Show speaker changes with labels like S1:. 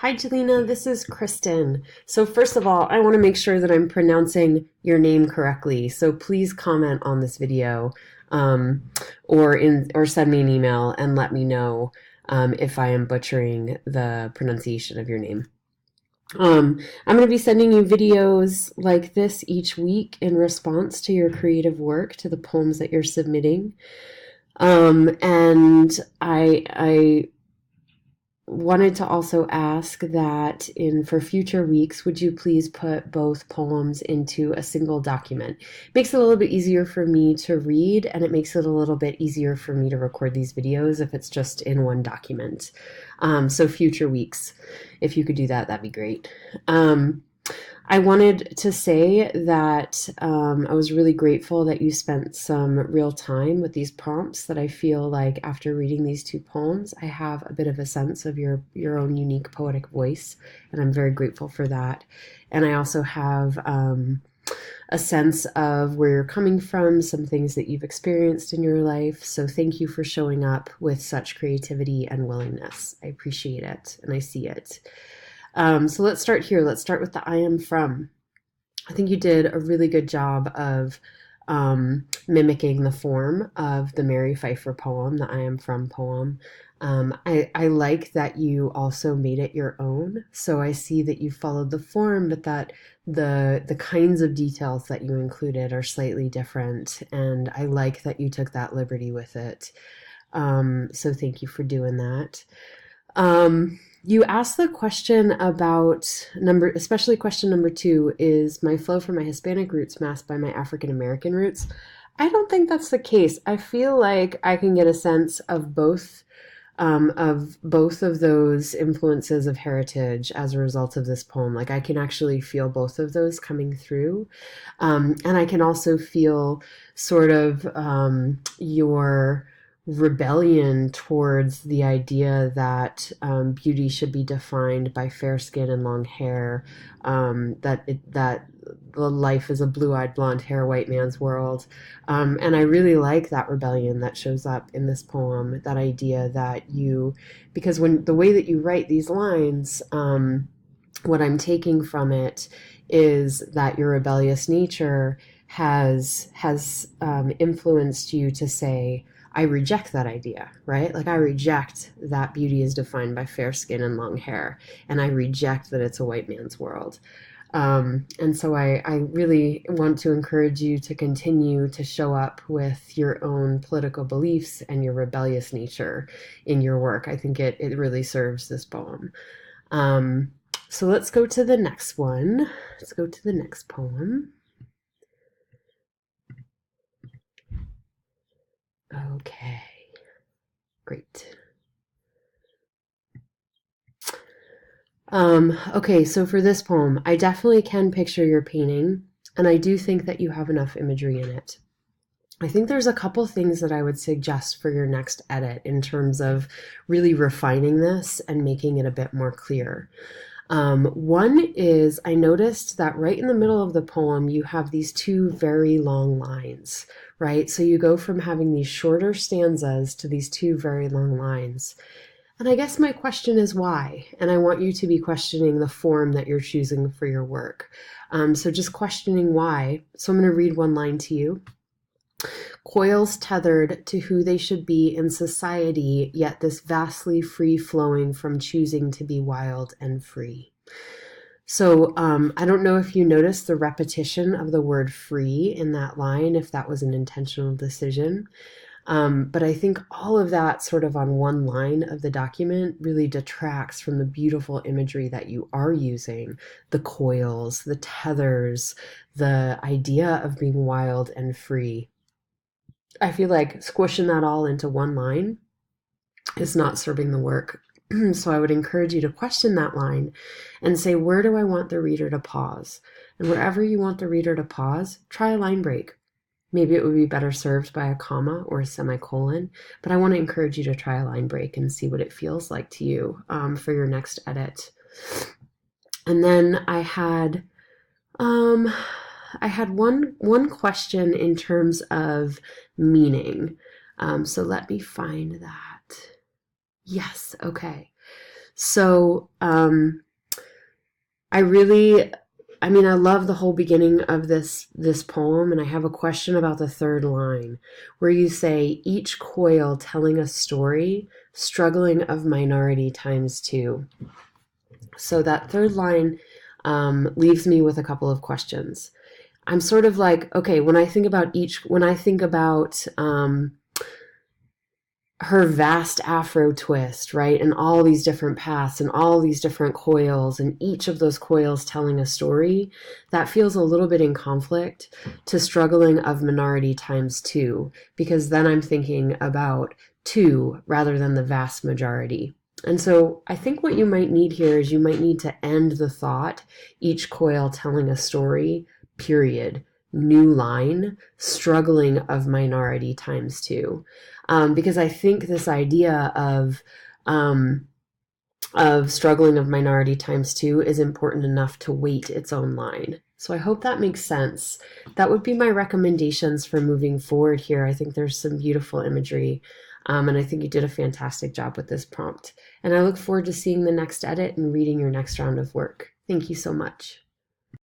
S1: Hi, Jallina. This is Kristen. So first of all, I want to make sure that I'm pronouncing your name correctly. So please comment on this video, um, or send me an email and let me know if I am butchering the pronunciation of your name. I'm going to be sending you videos like this each week in response to your creative work, to the poems that you're submitting. And I wanted to also ask that for future weeks, would you please put both poems into a single document? It makes it a little bit easier for me to read, and it makes it a little bit easier for me to record these videos if it's just in one document. So future weeks, if you could do that, that'd be great. I wanted to say that I was really grateful that you spent some real time with these prompts, that I feel like after reading these two poems, I have a bit of a sense of your own unique poetic voice, and I'm very grateful for that. And I also have a sense of where you're coming from, some things that you've experienced in your life. So thank you for showing up with such creativity and willingness. I appreciate it, and I see it. So let's start here. Let's start with the I am from. I think you did a really good job of mimicking the form of the Mary Pfeiffer poem, the I am from poem. I like that you also made it your own. So I see that you followed the form, but that the kinds of details that you included are slightly different. And I like that you took that liberty with it. So thank you for doing that. You asked the question about especially question number 2, is my flow from my Hispanic roots masked by my African American roots? I don't think that's the case. I feel like I can get a sense of both of those influences of heritage as a result of this poem. Like I can actually feel both of those coming through. And I can also feel sort of your rebellion towards the idea that beauty should be defined by fair skin and long hair, that the life is a blue-eyed blonde hair white man's world, and I really like that rebellion that shows up in this poem. That idea that because when the way that you write these lines, what I'm taking from it is that your rebellious nature has influenced you to say, I reject that idea, right? Like I reject that beauty is defined by fair skin and long hair, and I reject that it's a white man's world. And so I really want to encourage you to continue to show up with your own political beliefs and your rebellious nature in your work. I think it really serves this poem. So let's go to the next one. Let's go to the next poem. Okay, great. Okay, so for this poem, I definitely can picture your painting, and I do think that you have enough imagery in it. I think there's a couple things that I would suggest for your next edit in terms of really refining this and making it a bit more clear. One is I noticed that right in the middle of the poem, you have these two very long lines, right? So you go from having these shorter stanzas to these two very long lines. And I guess my question is why? And I want you to be questioning the form that you're choosing for your work. So just questioning why. So I'm going to read one line to you. Coils tethered to who they should be in society, yet this vastly free flowing from choosing to be wild and free. So I don't know if you noticed the repetition of the word free in that line, if that was an intentional decision. But I think all of that sort of on one line of the document really detracts from the beautiful imagery that you are using, the coils, the tethers, the idea of being wild and free. I feel like squishing that all into one line is not serving the work. So I would encourage you to question that line and say, where do I want the reader to pause? And wherever you want the reader to pause, try a line break. Maybe it would be better served by a comma or a semicolon, but I want to encourage you to try a line break and see what it feels like to you for your next edit. And then I had one question in terms of meaning. So let me find that. Yes, okay. So I really, I mean, I love the whole beginning of this poem, and I have a question about the third line, where you say, "Each coil telling a story, struggling of minority times two." So that third line leaves me with a couple of questions. I'm sort of like, okay, when I think about her vast afro twist, right? And all these different paths and all these different coils, and each of those coils telling a story, that feels a little bit in conflict to struggling of minority times two, because then I'm thinking about two rather than the vast majority. And so I think what you might need here is you might need to end the thought, each coil telling a story, period. New line, struggling of minority times two, because I think this idea um, of struggling of minority times two is important enough to weight its own line. So I hope that makes sense. That would be my recommendations for moving forward here. I think there's some beautiful imagery, and I think you did a fantastic job with this prompt. And I look forward to seeing the next edit and reading your next round of work. Thank you so much.